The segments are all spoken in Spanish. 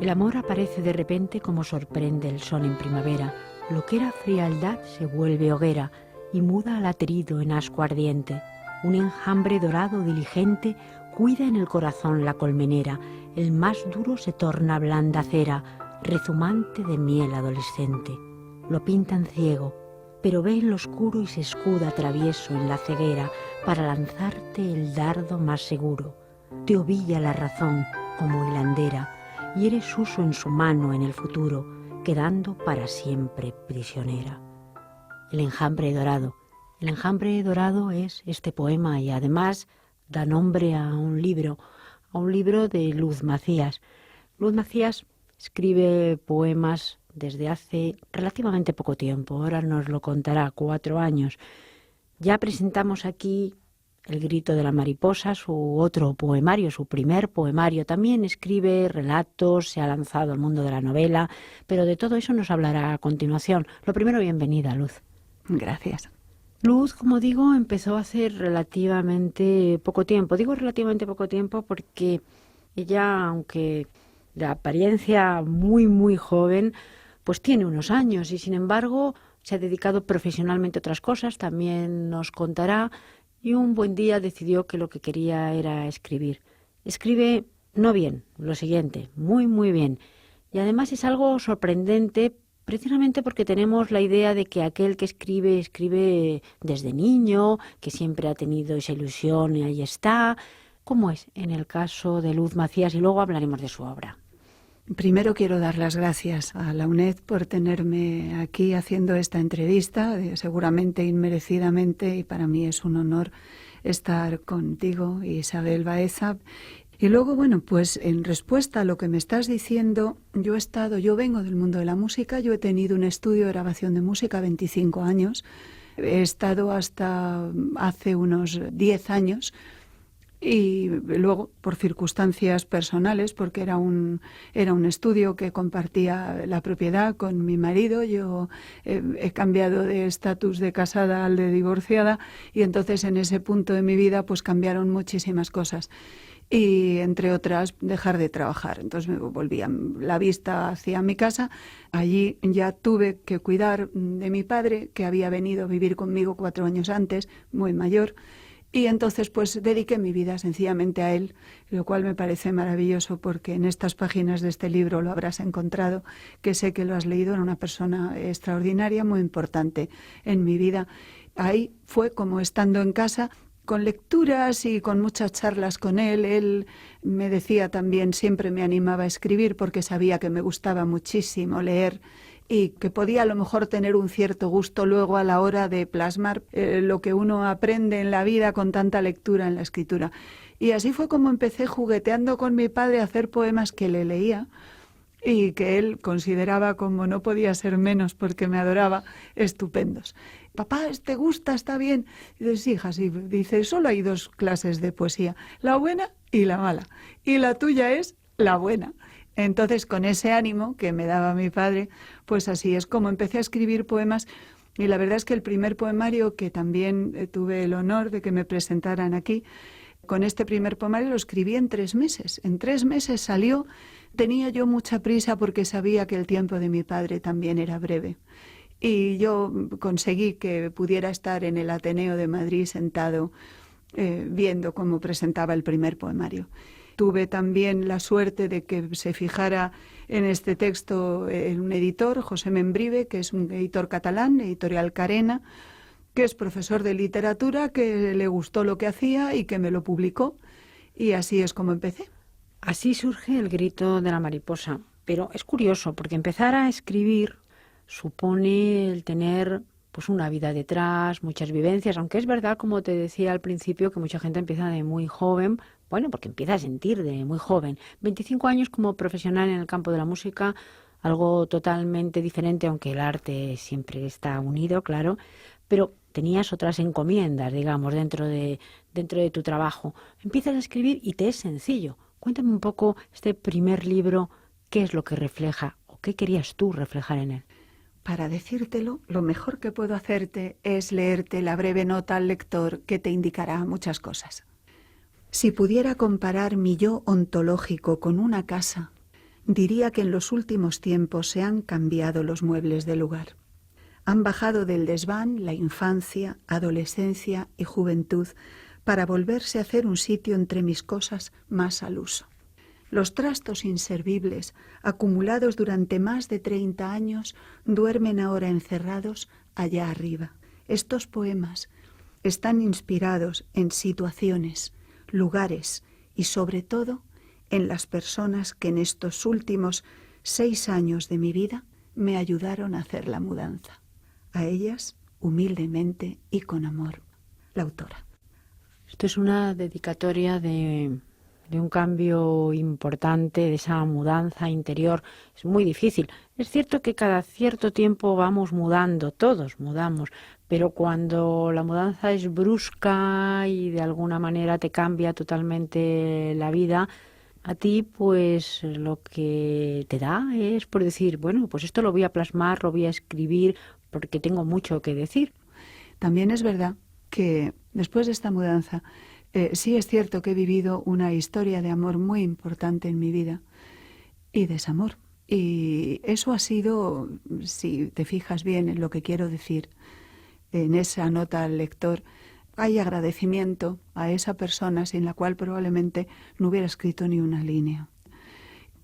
El amor aparece de repente como sorprende el sol en primavera. Lo que era frialdad se vuelve hoguera y muda al aterido en asco ardiente. Un enjambre dorado diligente cuida en el corazón la colmenera. El más duro se torna blanda cera, rezumante de miel adolescente. Lo pintan ciego, pero ve en lo oscuro y se escuda travieso en la ceguera para lanzarte el dardo más seguro. Te ovilla la razón como hilandera y eres uso en su mano en el futuro, quedando para siempre prisionera. El enjambre dorado. El enjambre dorado es este poema y además da nombre a un libro de Luz Macías. Luz Macías escribe poemas desde hace relativamente poco tiempo, ahora nos lo contará, 4 años. Ya presentamos aquí El grito de la mariposa, su otro poemario, su primer poemario. También escribe relatos, se ha lanzado al mundo de la novela, pero de todo eso nos hablará a continuación. Lo primero, bienvenida, Luz. Gracias. Luz, como digo, empezó hace relativamente poco tiempo. Digo relativamente poco tiempo porque ella, aunque de apariencia muy, muy joven, pues tiene unos años y sin embargo se ha dedicado profesionalmente a otras cosas, también nos contará, y un buen día decidió que lo que quería era escribir. Escribe no bien, lo siguiente, muy, muy bien. Y además es algo sorprendente precisamente porque tenemos la idea de que aquel que escribe, escribe desde niño, que siempre ha tenido esa ilusión y ahí está. ¿Cómo es en el caso de Luz Macías? Y luego hablaremos de su obra. Primero quiero dar las gracias a la UNED por tenerme aquí haciendo esta entrevista, seguramente inmerecidamente, y para mí es un honor estar contigo, Isabel Baeza. Y luego, bueno, pues en respuesta a lo que me estás diciendo, yo vengo del mundo de la música, yo he tenido un estudio de grabación de música 25 años, he estado hasta hace unos 10 años. Y luego, por circunstancias personales, porque era un estudio que compartía la propiedad con mi marido, yo he cambiado de estatus de casada al de divorciada y entonces en ese punto de mi vida pues cambiaron muchísimas cosas. Y entre otras dejar de trabajar. Entonces me volvía la vista hacia mi casa. Allí ya tuve que cuidar de mi padre, que había venido a vivir conmigo 4 años antes, muy mayor. Y entonces pues dediqué mi vida sencillamente a él, lo cual me parece maravilloso porque en estas páginas de este libro lo habrás encontrado, que sé que lo has leído, era una persona extraordinaria, muy importante en mi vida. Ahí fue como estando en casa, con lecturas y con muchas charlas con él. Él me decía también, siempre me animaba a escribir porque sabía que me gustaba muchísimo leer y que podía a lo mejor tener un cierto gusto luego a la hora de plasmar lo que uno aprende en la vida con tanta lectura en la escritura. Y así fue como empecé jugueteando con mi padre a hacer poemas que le leía y que él consideraba, como no podía ser menos porque me adoraba, estupendos. Papá, ¿te gusta? ¿Está bien? Y dices, hija, sí. Dice, solo hay 2 clases de poesía, la buena y la mala. Y la tuya es la buena. Entonces, con ese ánimo que me daba mi padre, pues así es como empecé a escribir poemas. Y la verdad es que el primer poemario, que también tuve el honor de que me presentaran aquí, con este primer poemario lo escribí en 3 meses. En 3 meses salió. Tenía yo mucha prisa porque sabía que el tiempo de mi padre también era breve. Y yo conseguí que pudiera estar en el Ateneo de Madrid sentado viendo cómo presentaba el primer poemario. Tuve también la suerte de que se fijara en este texto un editor, José Membrive, que es un editor catalán, Editorial Carena, que es profesor de literatura, que le gustó lo que hacía y que me lo publicó. Y así es como empecé. Así surge El grito de la mariposa. Pero es curioso, porque empezar a escribir supone el tener pues una vida detrás, muchas vivencias, aunque es verdad, como te decía al principio, que mucha gente empieza de muy joven, bueno, porque empieza a sentir de muy joven. 25 años como profesional en el campo de la música, algo totalmente diferente, aunque el arte siempre está unido, claro, pero tenías otras encomiendas, digamos, dentro de tu trabajo. Empiezas a escribir y te es sencillo. Cuéntame un poco este primer libro, ¿qué es lo que refleja o qué querías tú reflejar en él? Para decírtelo, lo mejor que puedo hacerte es leerte la breve nota al lector que te indicará muchas cosas. Si pudiera comparar mi yo ontológico con una casa, diría que en los últimos tiempos se han cambiado los muebles del lugar. Han bajado del desván la infancia, adolescencia y juventud para volverse a hacer un sitio entre mis cosas más al uso. Los trastos inservibles, acumulados durante más de 30 años, duermen ahora encerrados allá arriba. Estos poemas están inspirados en situaciones, lugares y sobre todo en las personas que en estos últimos 6 años de mi vida me ayudaron a hacer la mudanza. A ellas, humildemente y con amor, la autora. Esto es una dedicatoria de un cambio importante, de esa mudanza interior. Es muy difícil. Es cierto que cada cierto tiempo vamos mudando, todos mudamos, pero cuando la mudanza es brusca y de alguna manera te cambia totalmente la vida, a ti pues lo que te da es por decir, bueno, pues esto lo voy a plasmar, lo voy a escribir, porque tengo mucho que decir. También es verdad que después de esta mudanza, sí es cierto que he vivido una historia de amor muy importante en mi vida y desamor. Y eso ha sido, si te fijas bien en lo que quiero decir, en esa nota al lector, hay agradecimiento a esa persona sin la cual probablemente no hubiera escrito ni una línea.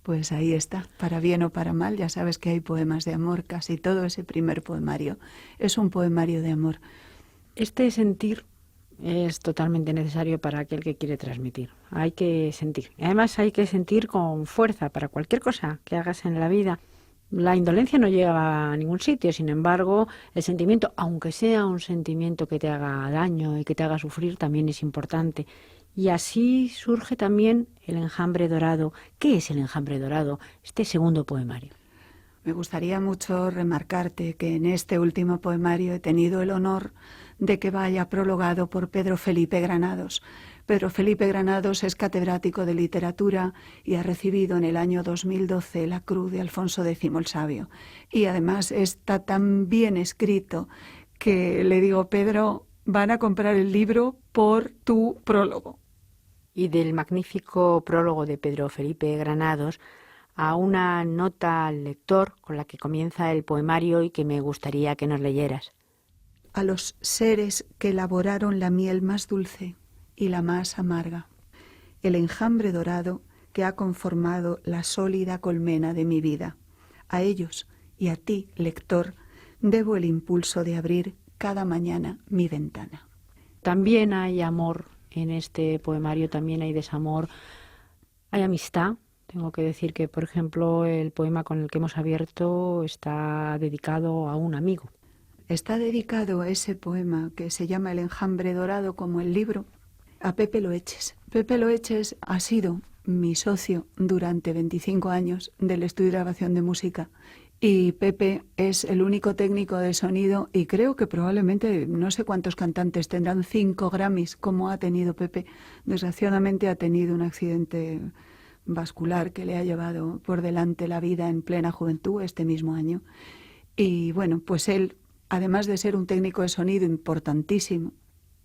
Pues ahí está, para bien o para mal, ya sabes que hay poemas de amor, casi todo ese primer poemario es un poemario de amor. Este sentir es totalmente necesario para aquel que quiere transmitir. Hay que sentir. Y además hay que sentir con fuerza para cualquier cosa que hagas en la vida. La indolencia no llega a ningún sitio, sin embargo, el sentimiento, aunque sea un sentimiento que te haga daño y que te haga sufrir, también es importante. Y así surge también el enjambre dorado. ¿Qué es el enjambre dorado? Este segundo poemario. Me gustaría mucho remarcarte que en este último poemario he tenido el honor de que vaya prologado por Pedro Felipe Granados. Pedro Felipe Granados es catedrático de literatura y ha recibido en el año 2012 la Cruz de Alfonso X el Sabio. Y además está tan bien escrito que le digo, Pedro, van a comprar el libro por tu prólogo. Y del magnífico prólogo de Pedro Felipe Granados a una nota al lector con la que comienza el poemario y que me gustaría que nos leyeras. A los seres que elaboraron la miel más dulce y la más amarga, el enjambre dorado que ha conformado la sólida colmena de mi vida. A ellos y a ti, lector, debo el impulso de abrir cada mañana mi ventana. También hay amor en este poemario, también hay desamor, hay amistad. Tengo que decir que, por ejemplo, el poema con el que hemos abierto está dedicado a un amigo. Está dedicado a ese poema que se llama El enjambre dorado, como el libro, a Pepe Loeches. Pepe Loeches ha sido mi socio durante 25 años del estudio de grabación de música. Y Pepe es el único técnico de sonido y creo que probablemente no sé cuántos cantantes tendrán 5 Grammys como ha tenido Pepe. Desgraciadamente ha tenido un accidente vascular que le ha llevado por delante la vida en plena juventud este mismo año. Y bueno, pues él, además de ser un técnico de sonido importantísimo,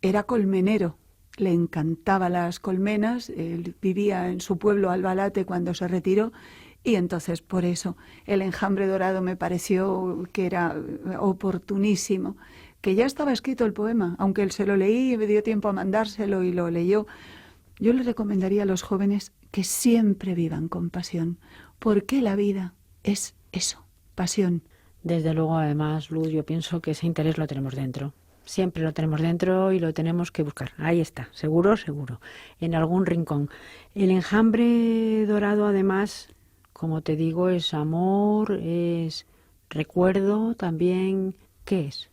era colmenero. Le encantaban las colmenas, él vivía en su pueblo Albalate cuando se retiró y entonces por eso el enjambre dorado me pareció que era oportunísimo, que ya estaba escrito el poema, aunque él se lo leí y me dio tiempo a mandárselo y lo leyó. Yo le recomendaría a los jóvenes que siempre vivan con pasión, porque la vida es eso, pasión. Desde luego, además, Luz, yo pienso que ese interés lo tenemos dentro. Siempre lo tenemos dentro y lo tenemos que buscar. Ahí está, seguro, seguro, en algún rincón. El enjambre dorado, además, como te digo, es amor, es recuerdo también. ¿Qué es?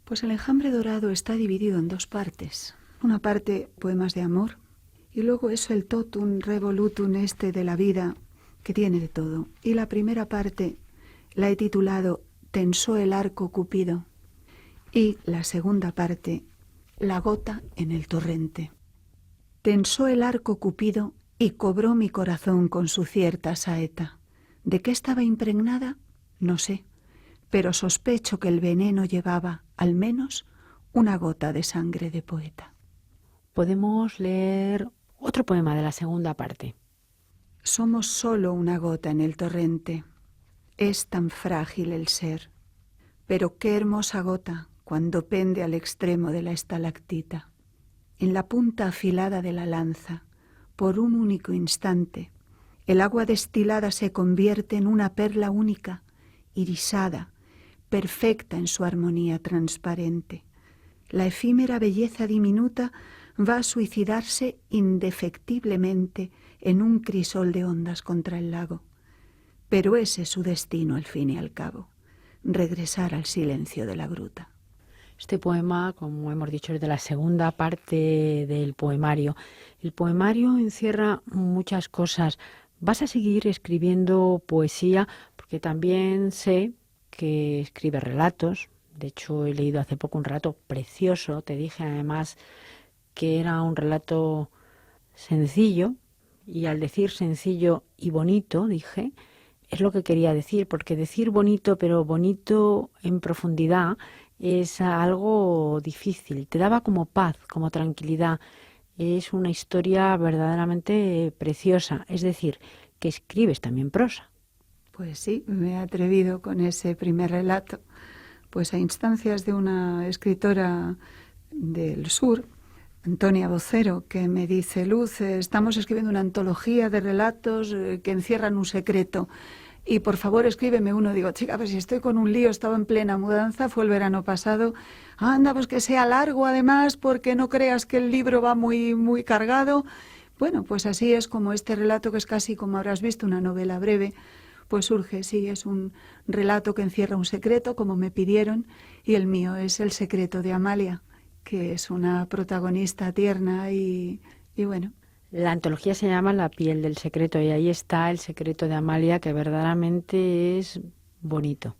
Pues el enjambre dorado está dividido en 2 partes. Una parte, poemas de amor, y luego es el totum revolutum de la vida, que tiene de todo. Y la primera parte la he titulado Tensó el arco Cupido. Y la segunda parte, La gota en el torrente. Tensó el arco Cupido y cobró mi corazón con su cierta saeta. ¿De qué estaba impregnada? No sé, pero sospecho que el veneno llevaba, al menos, una gota de sangre de poeta. Podemos leer otro poema de la segunda parte. Somos solo una gota en el torrente. Es tan frágil el ser. Pero qué hermosa gota cuando pende al extremo de la estalactita. En la punta afilada de la lanza, por un único instante, el agua destilada se convierte en una perla única, irisada, perfecta en su armonía transparente. La efímera belleza diminuta va a suicidarse indefectiblemente en un crisol de ondas contra el lago. Pero ese es su destino al fin y al cabo, regresar al silencio de la gruta. Este poema, como hemos dicho, es de la segunda parte del poemario. El poemario encierra muchas cosas. ¿Vas a seguir escribiendo poesía? Porque también sé que escribes relatos. De hecho, he leído hace poco un relato precioso. Te dije además que era un relato sencillo. Y al decir sencillo y bonito, dije, es lo que quería decir. Porque decir bonito, pero bonito en profundidad, es algo difícil. Te daba como paz, como tranquilidad. Es una historia verdaderamente preciosa. Es decir, que escribes también prosa. Pues sí, me he atrevido con ese primer relato, pues a instancias de una escritora del sur, Antonia Vocero, que me dice: Luz, estamos escribiendo una antología de relatos que encierran un secreto. Y por favor escríbeme uno. Digo, chica, pues si estoy con un lío, estaba en plena mudanza, fue el verano pasado. Anda, pues que sea largo además, porque no creas que el libro va muy, muy cargado. Bueno, pues así es como este relato, que es casi, como habrás visto, una novela breve, pues surge. Sí, es un relato que encierra un secreto, como me pidieron, y el mío es el secreto de Amalia, que es una protagonista tierna y bueno. La antología se llama La piel del secreto y ahí está el secreto de Amalia, que verdaderamente es bonito.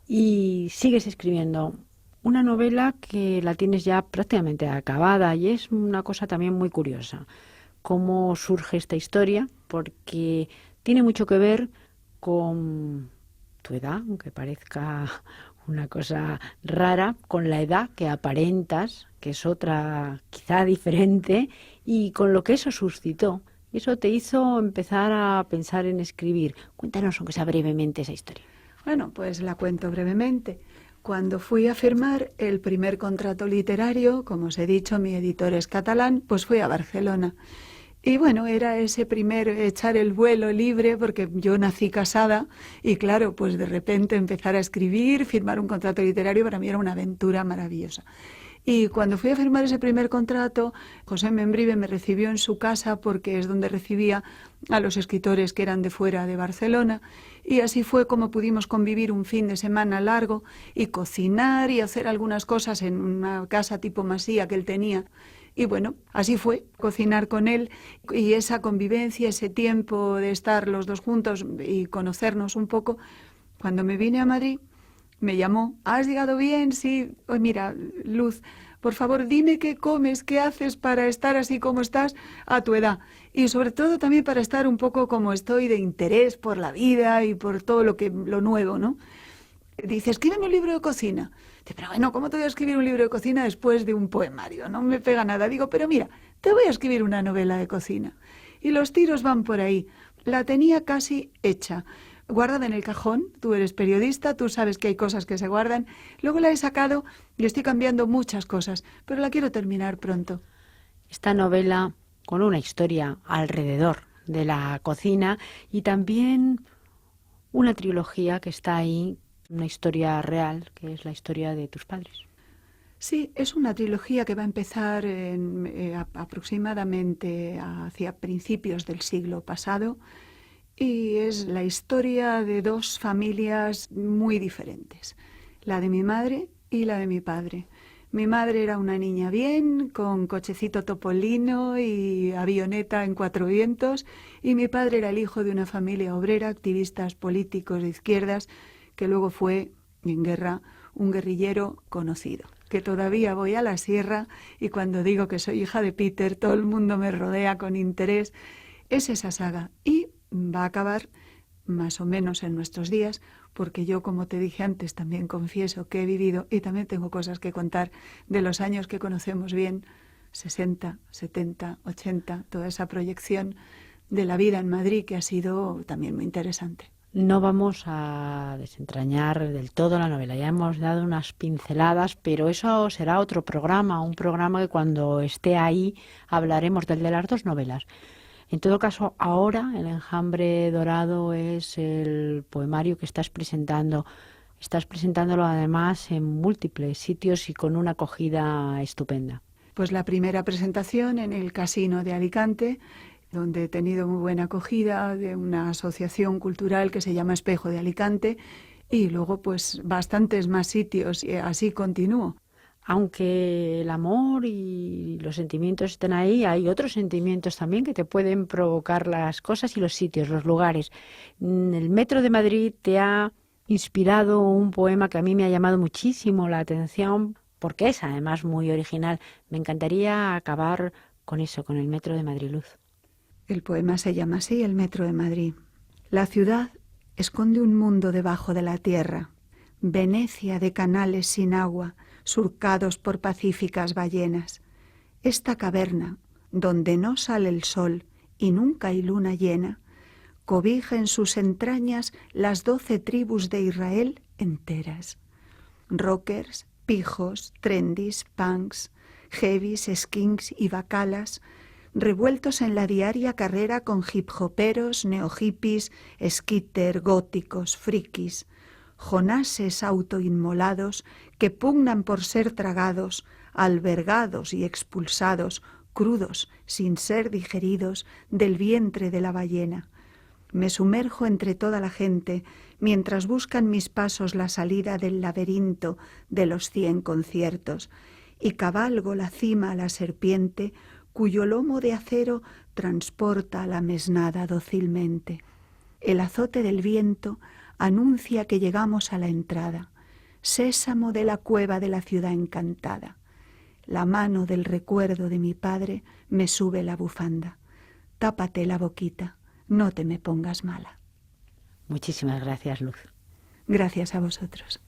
Y sigues escribiendo una novela que la tienes ya prácticamente acabada y es una cosa también muy curiosa. Cómo surge esta historia, porque tiene mucho que ver con tu edad, aunque parezca una cosa rara, con la edad que aparentas, que es otra quizá diferente, y con lo que eso suscitó. Eso te hizo empezar a pensar en escribir. Cuéntanos, aunque sea brevemente, esa historia. Bueno, pues la cuento brevemente. Cuando fui a firmar el primer contrato literario, como os he dicho, mi editor es catalán, pues fui a Barcelona. Y bueno, era ese primer echar el vuelo libre, porque yo nací casada y claro, pues de repente empezar a escribir, firmar un contrato literario, para mí era una aventura maravillosa. Y cuando fui a firmar ese primer contrato, José Membrive me recibió en su casa, porque es donde recibía a los escritores que eran de fuera de Barcelona, y así fue como pudimos convivir un fin de semana largo y cocinar y hacer algunas cosas en una casa tipo masía que él tenía. Y bueno, así fue, cocinar con él y esa convivencia, ese tiempo de estar los dos juntos y conocernos un poco. Cuando me vine a Madrid, me llamó: ¿has llegado bien? Sí. Oh, mira, Luz, por favor, dime qué comes, qué haces para estar así como estás a tu edad. Y sobre todo también para estar un poco como estoy, de interés por la vida y por todo lo nuevo, ¿no? Dice, escríbeme un libro de cocina. Dice, pero bueno, ¿cómo te voy a escribir un libro de cocina después de un poemario? No me pega nada. Digo, pero mira, te voy a escribir una novela de cocina. Y los tiros van por ahí. La tenía casi hecha, guardada en el cajón. Tú eres periodista, tú sabes que hay cosas que se guardan. Luego la he sacado y estoy cambiando muchas cosas, pero la quiero terminar pronto. Esta novela con una historia alrededor de la cocina y también una trilogía que está ahí, una historia real, que es la historia de tus padres. Sí, es una trilogía que va a empezar aproximadamente hacia principios del siglo pasado, y es la historia de dos familias muy diferentes, la de mi madre y la de mi padre. Mi madre era una niña bien, con cochecito topolino y avioneta en 4 vientos, y mi padre era el hijo de una familia obrera, activistas políticos de izquierdas, que luego fue, en guerra, un guerrillero conocido. Que todavía voy a la sierra y cuando digo que soy hija de Peter, todo el mundo me rodea con interés. Es esa saga y va a acabar más o menos en nuestros días, porque yo, como te dije antes, también confieso que he vivido y también tengo cosas que contar de los años que conocemos bien, 60, 70, 80, toda esa proyección de la vida en Madrid, que ha sido también muy interesante. No vamos a desentrañar del todo la novela, ya hemos dado unas pinceladas, pero eso será otro programa, un programa que cuando esté ahí hablaremos del de las dos novelas. En todo caso, ahora El enjambre dorado es el poemario que estás presentando. Estás presentándolo además en múltiples sitios y con una acogida estupenda. Pues la primera presentación en el Casino de Alicante, donde he tenido muy buena acogida de una asociación cultural que se llama Espejo de Alicante, y luego pues bastantes más sitios, y así continúo. Aunque el amor y los sentimientos estén ahí, hay otros sentimientos también que te pueden provocar las cosas y los sitios, los lugares. El Metro de Madrid te ha inspirado un poema que a mí me ha llamado muchísimo la atención, porque es además muy original. Me encantaría acabar con eso, con el Metro de Madrid, Luz. El poema se llama así, El Metro de Madrid. La ciudad esconde un mundo debajo de la tierra, Venecia de canales sin agua, surcados por pacíficas ballenas. Esta caverna, donde no sale el sol y nunca hay luna llena, cobija en sus entrañas las 12 tribus de Israel enteras. Rockers, pijos, trendis, punks, heavies, skinks y bacalas, revueltos en la diaria carrera con hip-hoperos, neo-hippies, skitter, góticos, frikis, jonases autoinmolados que pugnan por ser tragados, albergados y expulsados, crudos, sin ser digeridos, del vientre de la ballena. Me sumerjo entre toda la gente, mientras buscan mis pasos la salida del laberinto de los 100 conciertos, y cabalgo la cima a la serpiente, cuyo lomo de acero transporta a la mesnada dócilmente. El azote del viento anuncia que llegamos a la entrada, sésamo de la cueva de la ciudad encantada. La mano del recuerdo de mi padre me sube la bufanda. Tápate la boquita, no te me pongas mala. Muchísimas gracias, Luz. Gracias a vosotros.